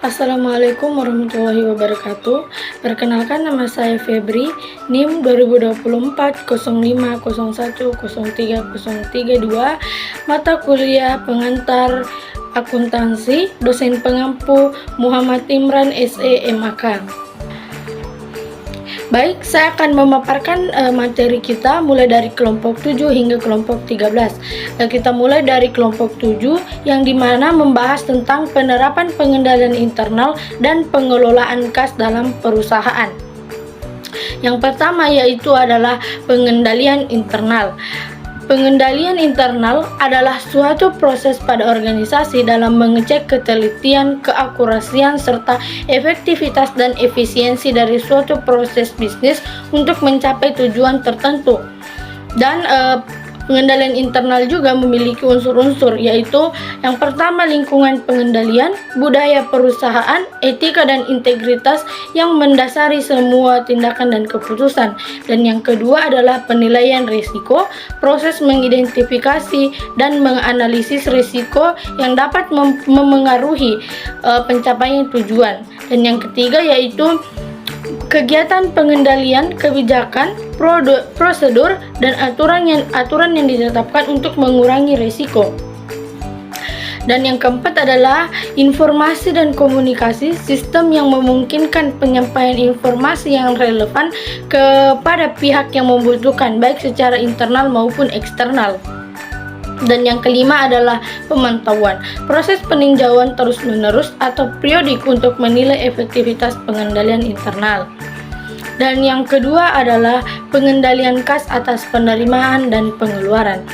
Assalamualaikum warahmatullahi wabarakatuh. Perkenalkan, nama saya Febri, NIM 2024 0501030332, mata kuliah pengantar akuntansi, dosen pengampu Muhammad Imran SE MAK. Baik, saya akan memaparkan materi kita mulai dari kelompok 7 hingga kelompok 13. Kita mulai dari kelompok 7 yang dimana membahas tentang penerapan pengendalian internal dan pengelolaan kas dalam perusahaan. Yang pertama yaitu adalah pengendalian internal. Pengendalian internal adalah suatu proses pada organisasi dalam mengecek ketelitian, keakurasian, serta efektivitas dan efisiensi dari suatu proses bisnis untuk mencapai tujuan tertentu. Dan pengendalian internal juga memiliki unsur-unsur, yaitu yang pertama lingkungan pengendalian, budaya perusahaan, etika dan integritas yang mendasari semua tindakan dan keputusan. Dan yang kedua adalah penilaian risiko, proses mengidentifikasi dan menganalisis risiko yang dapat memengaruhi pencapaian tujuan. Dan yang ketiga yaitu kegiatan pengendalian, kebijakan, prosedur, dan aturan yang ditetapkan untuk mengurangi risiko. Dan yang keempat adalah informasi dan komunikasi, sistem yang memungkinkan penyampaian informasi yang relevan kepada pihak yang membutuhkan, baik secara internal maupun eksternal. Dan yang kelima adalah pemantauan, proses peninjauan terus-menerus atau periodik untuk menilai efektivitas pengendalian internal. Dan yang kedua adalah pengendalian kas atas penerimaan dan pengeluaran.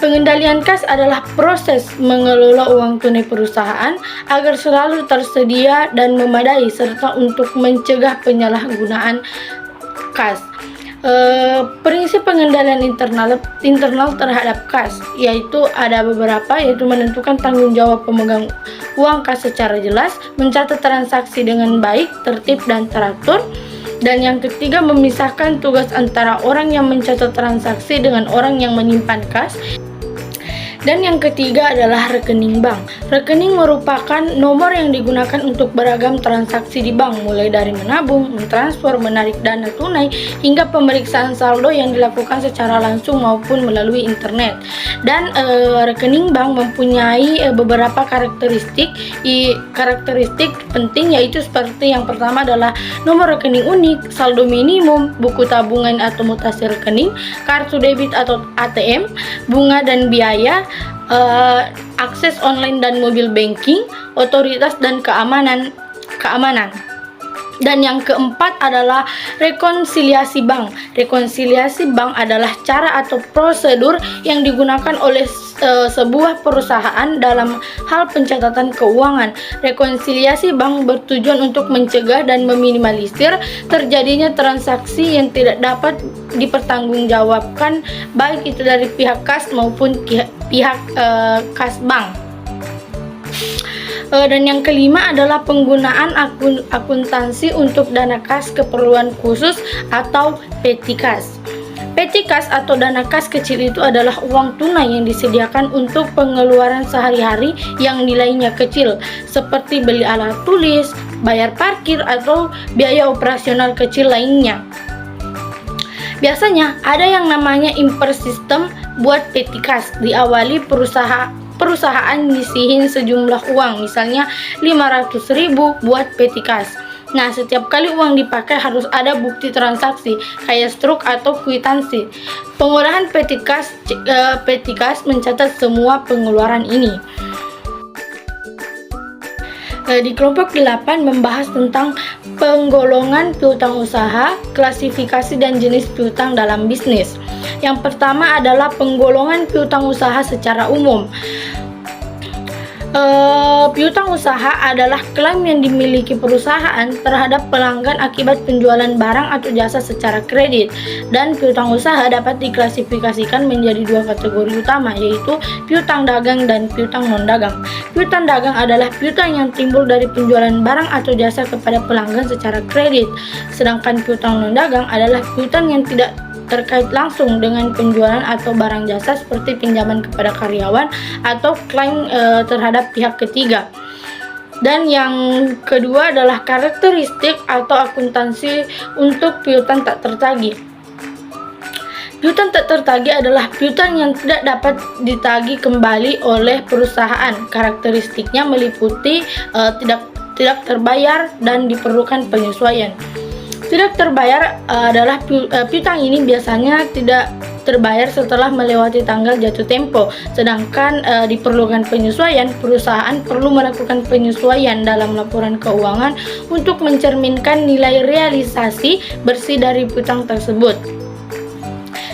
Pengendalian kas adalah proses mengelola uang tunai perusahaan agar selalu tersedia dan memadai, serta untuk mencegah penyalahgunaan kas. Prinsip pengendalian internal terhadap kas yaitu ada beberapa, yaitu menentukan tanggung jawab pemegang uang kas secara jelas, mencatat transaksi dengan baik, tertib dan teratur. Dan yang ketiga, memisahkan tugas antara orang yang mencatat transaksi dengan orang yang menyimpan kas. Dan yang ketiga adalah rekening bank. Rekening merupakan nomor yang digunakan untuk beragam transaksi di bank, mulai dari menabung, mentransfer, menarik dana tunai, hingga pemeriksaan saldo yang dilakukan secara langsung maupun melalui internet. Dan rekening bank mempunyai beberapa karakteristik penting, yaitu seperti yang pertama adalah nomor rekening unik, saldo minimum, buku tabungan atau mutasi rekening, kartu debit atau ATM, bunga dan biaya, akses online dan mobile banking, otoritas dan keamanan. Dan yang keempat adalah rekonsiliasi bank. Rekonsiliasi bank adalah cara atau prosedur yang digunakan oleh sebuah perusahaan dalam hal pencatatan keuangan. Rekonsiliasi bank bertujuan untuk mencegah dan meminimalisir terjadinya transaksi yang tidak dapat dipertanggungjawabkan, baik itu dari pihak kas maupun pihak kas bank. Dan yang kelima adalah penggunaan akuntansi untuk dana kas keperluan khusus atau petty cash. Petty cash atau dana kas kecil itu adalah uang tunai yang disediakan untuk pengeluaran sehari-hari yang nilainya kecil, seperti beli alat tulis, bayar parkir, atau biaya operasional kecil lainnya. Biasanya ada yang namanya imper system buat petty cash. Diawali perusahaan nyisihin sejumlah uang, misalnya 500.000 buat petty cash. Nah, setiap kali uang dipakai harus ada bukti transaksi kayak struk atau kwitansi. Pengolahan petty cash mencatat semua pengeluaran ini. Di kelompok 8 membahas tentang penggolongan piutang usaha, klasifikasi dan jenis piutang dalam bisnis. Yang pertama adalah penggolongan piutang usaha secara umum. Piutang usaha adalah klaim yang dimiliki perusahaan terhadap pelanggan akibat penjualan barang atau jasa secara kredit. Dan piutang usaha dapat diklasifikasikan menjadi dua kategori utama, yaitu piutang dagang dan piutang non-dagang. Piutang dagang adalah piutang yang timbul dari penjualan barang atau jasa kepada pelanggan secara kredit. Sedangkan piutang non-dagang adalah piutang yang tidak terkait langsung dengan penjualan atau barang jasa, seperti pinjaman kepada karyawan atau klaim terhadap pihak ketiga. Dan yang kedua adalah karakteristik atau akuntansi untuk piutang tak tertagih. Piutang tak tertagih adalah piutang yang tidak dapat ditagih kembali oleh perusahaan. Karakteristiknya meliputi tidak terbayar dan diperlukan penyesuaian. Tidak terbayar adalah piutang ini biasanya tidak terbayar setelah melewati tanggal jatuh tempo, sedangkan diperlukan penyesuaian. Perusahaan perlu melakukan penyesuaian dalam laporan keuangan untuk mencerminkan nilai realisasi bersih dari piutang tersebut.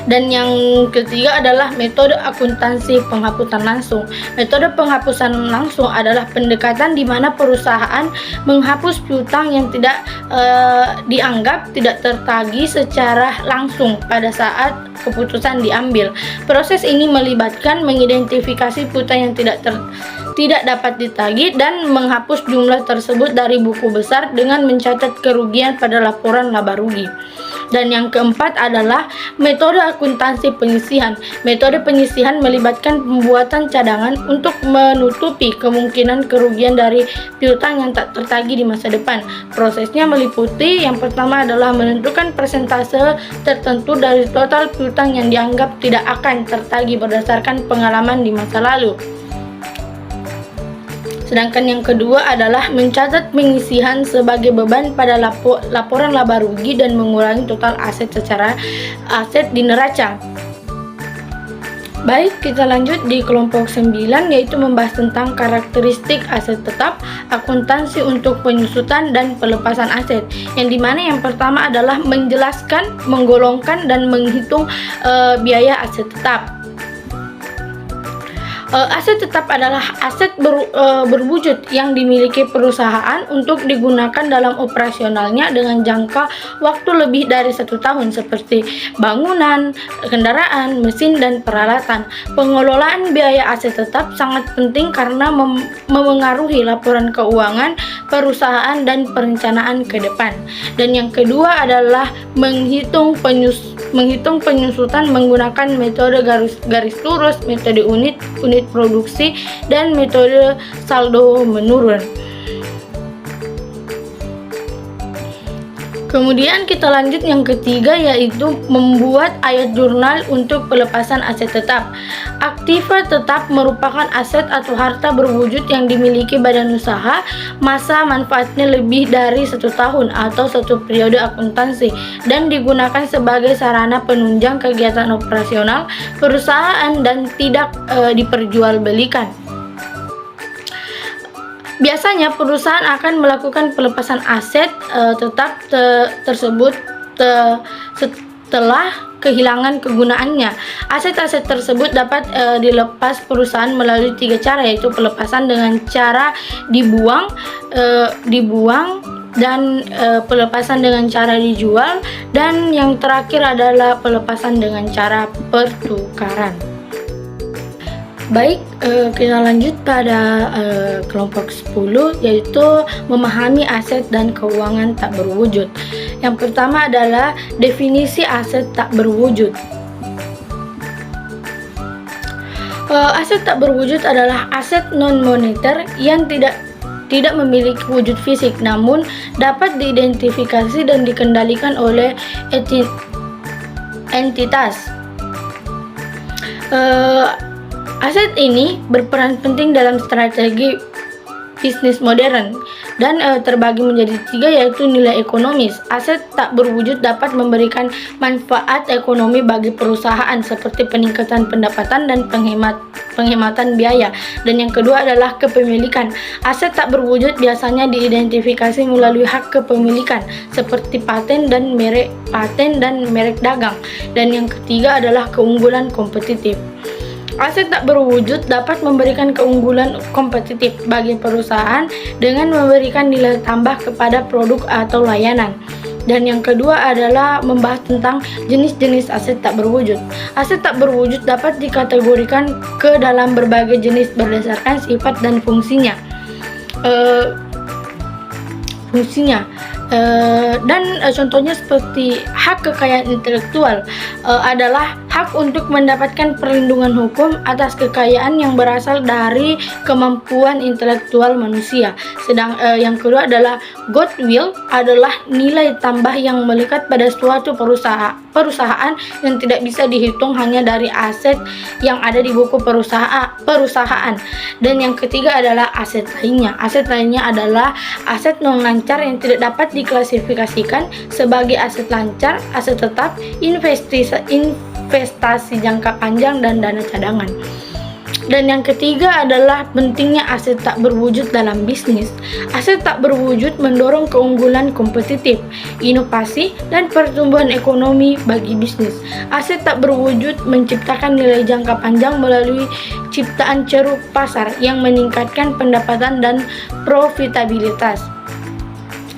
Dan yang ketiga adalah metode akuntansi penghapusan langsung. Metode penghapusan langsung adalah pendekatan di mana perusahaan menghapus piutang yang tidak dianggap tidak tertagih secara langsung pada saat keputusan diambil. Proses ini melibatkan mengidentifikasi piutang yang tidak dapat ditagih dan menghapus jumlah tersebut dari buku besar dengan mencatat kerugian pada laporan laba rugi. Dan yang keempat adalah metode akuntansi penyisihan. Metode penyisihan melibatkan pembuatan cadangan untuk menutupi kemungkinan kerugian dari piutang yang tak tertagih di masa depan. Prosesnya meliputi yang pertama adalah menentukan persentase tertentu dari total piutang yang dianggap tidak akan tertagih berdasarkan pengalaman di masa lalu. Sedangkan yang kedua adalah mencatat penyisihan sebagai beban pada laporan laba rugi dan mengurangi total aset di neraca. Baik, kita lanjut di kelompok 9, yaitu membahas tentang karakteristik aset tetap, akuntansi untuk penyusutan dan pelepasan aset. Yang dimana yang pertama adalah menjelaskan, menggolongkan, dan menghitung biaya aset tetap. Aset tetap adalah aset berwujud yang dimiliki perusahaan untuk digunakan dalam operasionalnya dengan jangka waktu lebih dari 1 tahun, seperti bangunan, kendaraan, mesin, dan peralatan. Pengelolaan biaya aset tetap sangat penting karena memengaruhi laporan keuangan perusahaan dan perencanaan ke depan. Dan yang kedua adalah menghitung penyusutan menggunakan metode garis lurus, metode unit produksi, dan metode saldo menurun. Kemudian kita lanjut yang ketiga, yaitu membuat ayat jurnal untuk pelepasan aset tetap. Aktiva tetap merupakan aset atau harta berwujud yang dimiliki badan usaha, masa manfaatnya lebih dari 1 tahun atau 1 periode akuntansi, dan digunakan sebagai sarana penunjang kegiatan operasional perusahaan dan tidak diperjualbelikan. Biasanya perusahaan akan melakukan pelepasan aset tetap tersebut setelah kehilangan kegunaannya. Aset-aset tersebut dapat dilepas perusahaan melalui 3 cara, yaitu pelepasan dengan cara dibuang, dan pelepasan dengan cara dijual, dan yang terakhir adalah pelepasan dengan cara pertukaran. Baik, kita lanjut pada kelompok 10, yaitu memahami aset dan keuangan tak berwujud. Yang pertama adalah definisi aset tak berwujud. Aset tak berwujud adalah aset non-moneter yang tidak memiliki wujud fisik, namun dapat diidentifikasi dan dikendalikan oleh entitas. Aset ini berperan penting dalam strategi bisnis modern dan terbagi menjadi 3, yaitu nilai ekonomis. Aset tak berwujud dapat memberikan manfaat ekonomi bagi perusahaan seperti peningkatan pendapatan dan penghematan biaya. Dan yang kedua adalah kepemilikan. Aset tak berwujud biasanya diidentifikasi melalui hak kepemilikan seperti paten dan merek dagang. Dan yang ketiga adalah keunggulan kompetitif. Aset tak berwujud dapat memberikan keunggulan kompetitif bagi perusahaan dengan memberikan nilai tambah kepada produk atau layanan. Dan yang kedua adalah membahas tentang jenis-jenis aset tak berwujud. Aset tak berwujud dapat dikategorikan ke dalam berbagai jenis berdasarkan sifat dan fungsinya. Dan contohnya seperti hak kekayaan intelektual adalah hak untuk mendapatkan perlindungan hukum atas kekayaan yang berasal dari kemampuan intelektual manusia. Sedang yang kedua adalah goodwill adalah nilai tambah yang melekat pada suatu perusahaan yang tidak bisa dihitung hanya dari aset yang ada di buku perusahaan. Dan yang ketiga adalah aset lainnya. Aset lainnya adalah aset non lancar yang tidak dapat diklasifikasikan sebagai aset lancar, aset tetap, investasi jangka panjang, dan dana cadangan. Dan yang ketiga adalah pentingnya aset tak berwujud dalam bisnis. Aset tak berwujud mendorong keunggulan kompetitif, inovasi, dan pertumbuhan ekonomi bagi bisnis. Aset tak berwujud menciptakan nilai jangka panjang melalui ciptaan ceruk pasar yang meningkatkan pendapatan dan profitabilitas.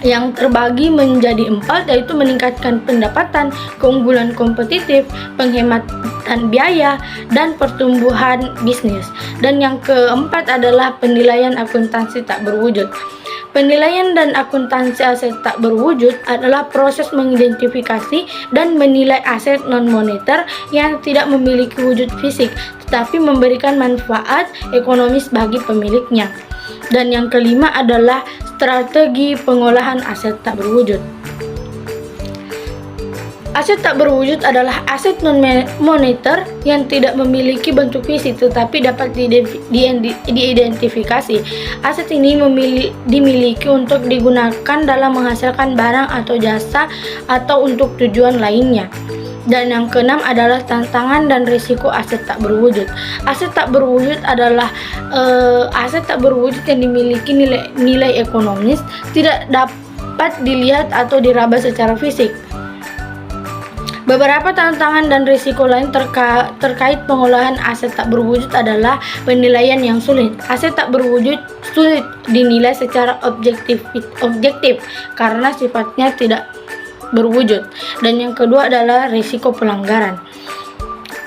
Yang terbagi menjadi 4, yaitu meningkatkan pendapatan, keunggulan kompetitif, penghematan biaya, dan pertumbuhan bisnis. Dan yang keempat adalah penilaian akuntansi tak berwujud. Penilaian dan akuntansi aset tak berwujud adalah proses mengidentifikasi dan menilai aset non-moneter yang tidak memiliki wujud fisik, tetapi memberikan manfaat ekonomis bagi pemiliknya. Dan yang kelima adalah strategi pengolahan aset tak berwujud. Aset tak berwujud adalah aset non-moneter yang tidak memiliki bentuk fisik tetapi dapat diidentifikasi. Aset ini dimiliki untuk digunakan dalam menghasilkan barang atau jasa atau untuk tujuan lainnya. Dan yang keenam adalah tantangan dan risiko aset tak berwujud. Aset tak berwujud adalah aset tak berwujud yang dimiliki nilai ekonomis, tidak dapat dilihat atau diraba secara fisik. Beberapa tantangan dan risiko lain terkait pengolahan aset tak berwujud adalah penilaian yang sulit. Aset tak berwujud sulit dinilai secara objektif karena sifatnya tidak berwujud. Dan yang kedua adalah risiko pelanggaran.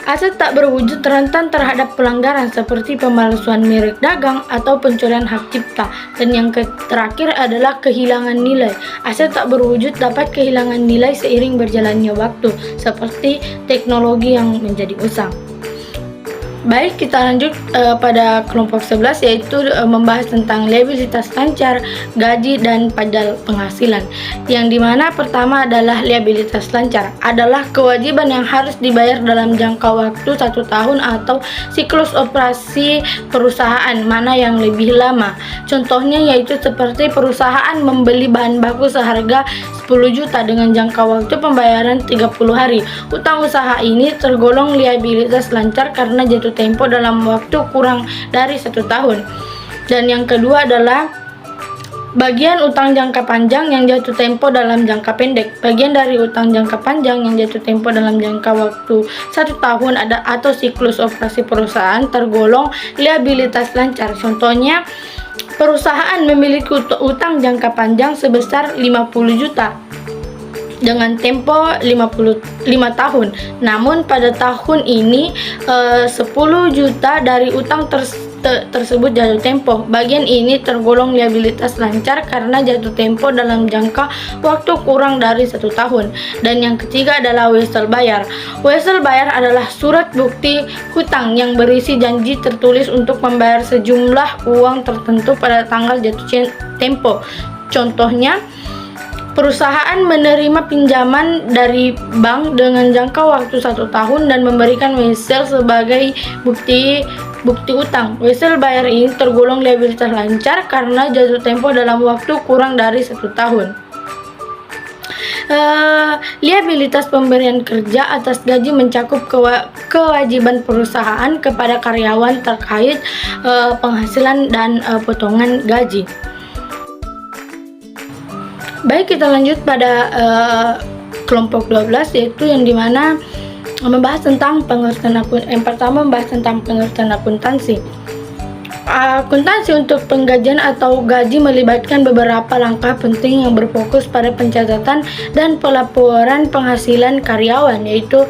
Aset tak berwujud rentan terhadap pelanggaran seperti pemalsuan merek dagang atau pencurian hak cipta. Dan yang terakhir adalah kehilangan nilai. Aset tak berwujud dapat kehilangan nilai seiring berjalannya waktu, seperti teknologi yang menjadi usang. Baik, kita lanjut pada kelompok 11, yaitu membahas tentang liabilitas lancar, gaji, dan pajak penghasilan. Yang dimana pertama adalah liabilitas lancar, adalah kewajiban yang harus dibayar dalam jangka waktu 1 tahun atau siklus operasi perusahaan, mana yang lebih lama. Contohnya yaitu seperti perusahaan membeli bahan baku seharga 10 juta dengan jangka waktu pembayaran 30 hari. Utang usaha ini tergolong liabilitas lancar karena jatuh tempo dalam waktu kurang dari 1 tahun. Dan yang kedua adalah bagian utang jangka panjang yang jatuh tempo dalam jangka pendek. Bagian dari utang jangka panjang yang jatuh tempo dalam jangka waktu 1 tahun atau siklus operasi perusahaan tergolong liabilitas lancar. Contohnya, perusahaan memiliki utang jangka panjang sebesar 50 juta dengan tempo 55 tahun. Namun pada tahun ini 10 juta dari utang tersebut jatuh tempo. Bagian ini tergolong liabilitas lancar karena jatuh tempo dalam jangka waktu kurang dari 1 tahun. Dan yang ketiga adalah wesel bayar. Wesel bayar adalah surat bukti hutang yang berisi janji tertulis untuk membayar sejumlah uang tertentu pada tanggal jatuh tempo. Contohnya, perusahaan menerima pinjaman dari bank dengan jangka waktu 1 tahun dan memberikan wesel sebagai bukti utang. Wesel bayar ini tergolong liabilitas lancar karena jatuh tempo dalam waktu kurang dari 1 tahun. Liabilitas pemberian kerja atas gaji mencakup kewajiban perusahaan kepada karyawan terkait penghasilan dan potongan gaji. Baik, kita lanjut pada kelompok 12, yaitu yang dimana membahas tentang pengertian yang pertama membahas tentang pengertian akuntansi. Akuntansi untuk penggajian atau gaji melibatkan beberapa langkah penting yang berfokus pada pencatatan dan pelaporan penghasilan karyawan, yaitu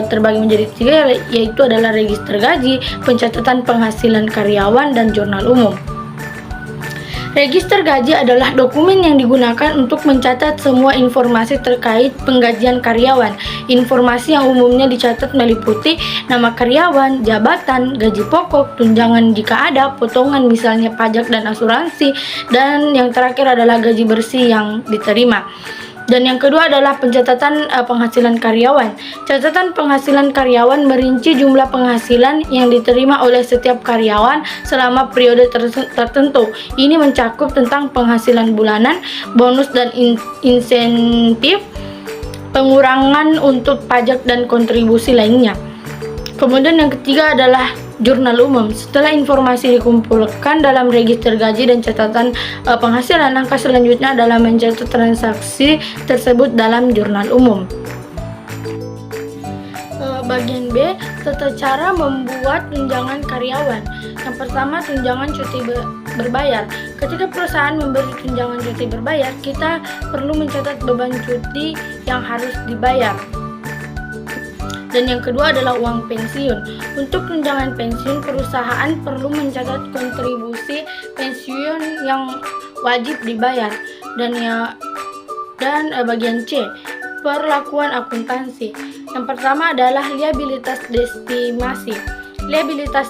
terbagi menjadi 3, yaitu adalah register gaji, pencatatan penghasilan karyawan, dan jurnal umum. Register gaji adalah dokumen yang digunakan untuk mencatat semua informasi terkait penggajian karyawan. Informasi yang umumnya dicatat meliputi nama karyawan, jabatan, gaji pokok, tunjangan jika ada, potongan misalnya pajak dan asuransi, dan yang terakhir adalah gaji bersih yang diterima. Dan yang kedua adalah pencatatan penghasilan karyawan. Catatan penghasilan karyawan merinci jumlah penghasilan yang diterima oleh setiap karyawan selama periode tertentu. Ini mencakup tentang penghasilan bulanan, bonus dan insentif, pengurangan untuk pajak dan kontribusi lainnya. Kemudian yang ketiga adalah jurnal umum. Setelah informasi dikumpulkan dalam register gaji dan catatan penghasilan, langkah selanjutnya adalah mencatat transaksi tersebut dalam jurnal umum. Bagian B, tata cara membuat tunjangan karyawan. Yang pertama, tunjangan cuti berbayar. Ketika perusahaan memberi tunjangan cuti berbayar, kita perlu mencatat beban cuti yang harus dibayar. Dan yang kedua adalah uang pensiun. Untuk tunjangan pensiun, perusahaan perlu mencatat kontribusi pensiun yang wajib dibayar. Dan bagian C, perlakuan akuntansi. Yang pertama adalah liabilitas destimasi. Liabilitas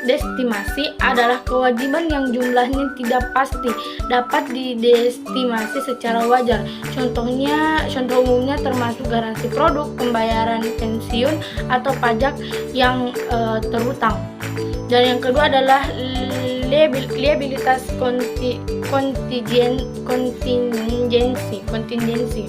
destimasi adalah kewajiban yang jumlahnya tidak pasti, dapat didestimasi secara wajar. Contoh umumnya termasuk garansi produk, pembayaran pensiun, atau pajak yang terutang. Dan yang kedua adalah liabilitas kontingensi.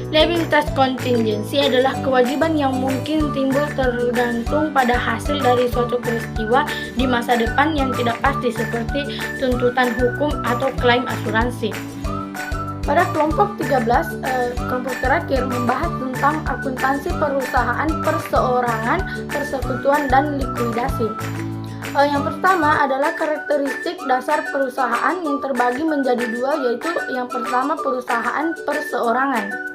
Liabilitas kontingensi adalah kewajiban yang mungkin timbul tergantung pada hasil dari suatu peristiwa di masa depan yang tidak pasti, seperti tuntutan hukum atau klaim asuransi. Pada kelompok 13, kelompok terakhir membahas tentang akuntansi perusahaan, perseorangan, persekutuan, dan likuidasi. Yang pertama adalah karakteristik dasar perusahaan yang terbagi menjadi dua, yaitu yang pertama perusahaan perseorangan.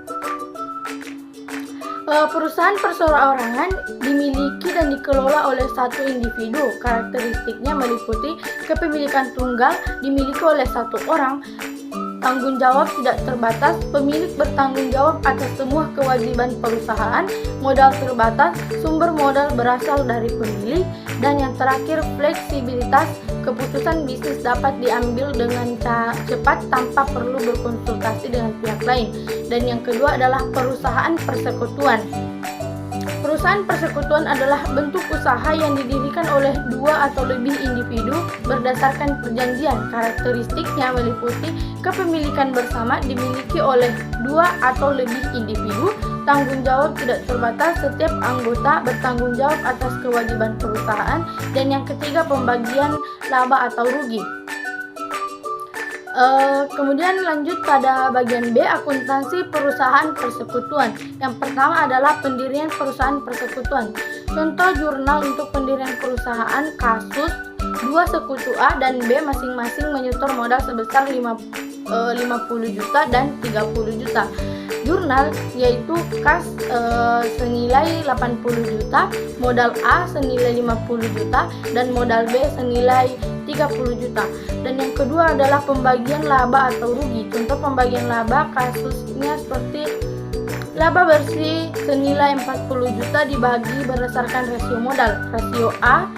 Perusahaan perseorangan dimiliki dan dikelola oleh satu individu. Karakteristiknya meliputi kepemilikan tunggal dimiliki oleh satu orang, tanggung jawab tidak terbatas, pemilik bertanggung jawab atas semua kewajiban perusahaan, modal terbatas, sumber modal berasal dari pemilik, dan yang terakhir fleksibilitas, keputusan bisnis dapat diambil dengan cepat tanpa perlu berkonsultasi dengan pihak lain. Dan yang kedua adalah perusahaan persekutuan. Perusahaan persekutuan adalah bentuk usaha yang didirikan oleh dua atau lebih individu berdasarkan perjanjian. Karakteristiknya meliputi kepemilikan bersama dimiliki oleh dua atau lebih individu, tanggung jawab tidak terbatas, setiap anggota bertanggung jawab atas kewajiban perusahaan, dan yang ketiga pembagian laba atau rugi. Kemudian lanjut pada bagian B, akuntansi perusahaan persekutuan. Yang pertama adalah pendirian perusahaan persekutuan. Contoh jurnal untuk pendirian perusahaan kasus 2 sekutu A dan B masing-masing menyetor modal sebesar 50 juta dan 30 juta. Jurnal yaitu kas senilai 80 juta, modal A senilai 50 juta, dan modal B senilai 30 juta. Dan yang kedua adalah pembagian laba atau rugi. Contoh pembagian laba kasusnya seperti laba bersih senilai 40 juta dibagi berdasarkan rasio modal. Rasio A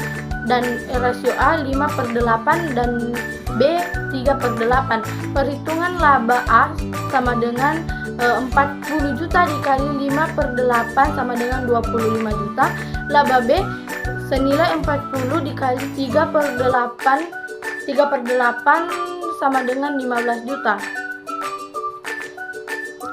5/8 dan B 3/8. Perhitungan laba A sama dengan 40 juta dikali 5/8 sama dengan 25 juta. Laba B senilai 40 dikali 3/8 sama dengan 15 juta.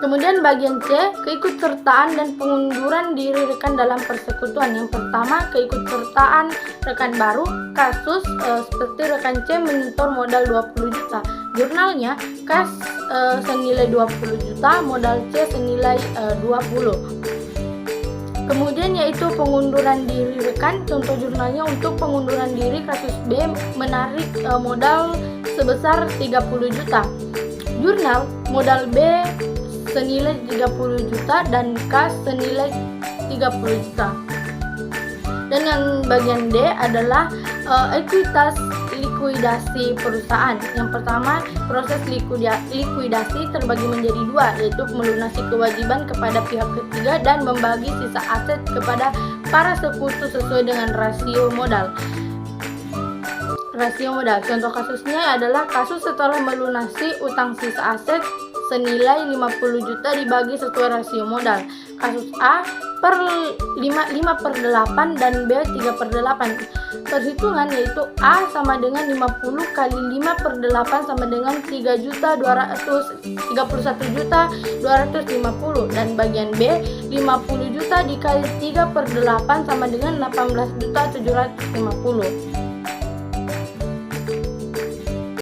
Kemudian bagian C, keikutsertaan dan pengunduran diri rekan dalam persekutuan. Yang pertama, keikutsertaan rekan baru. Kasus seperti rekan C menyetor modal 20 juta. Jurnalnya kas senilai 20 juta, modal C senilai 20. Kemudian yaitu pengunduran diri rekan. Contoh jurnalnya untuk pengunduran diri kasus B menarik modal sebesar 30 juta. Jurnal modal B senilai 30 juta dan kas senilai 30 juta. Dan yang bagian D adalah ekuitas likuidasi perusahaan. Yang pertama, proses likuidasi terbagi menjadi dua, yaitu melunasi kewajiban kepada pihak ketiga dan membagi sisa aset kepada para sekutu sesuai dengan rasio modal. Contoh kasusnya adalah kasus setelah melunasi utang sisa aset senilai 50 juta dibagi sesuai rasio modal. Kasus A per 5/8 dan B 3/8. Perhitungan yaitu A sama dengan 50 kali 5/8 sama dengan 31.250 dan bagian B 50 juta dikali 3/8 sama dengan 18.750.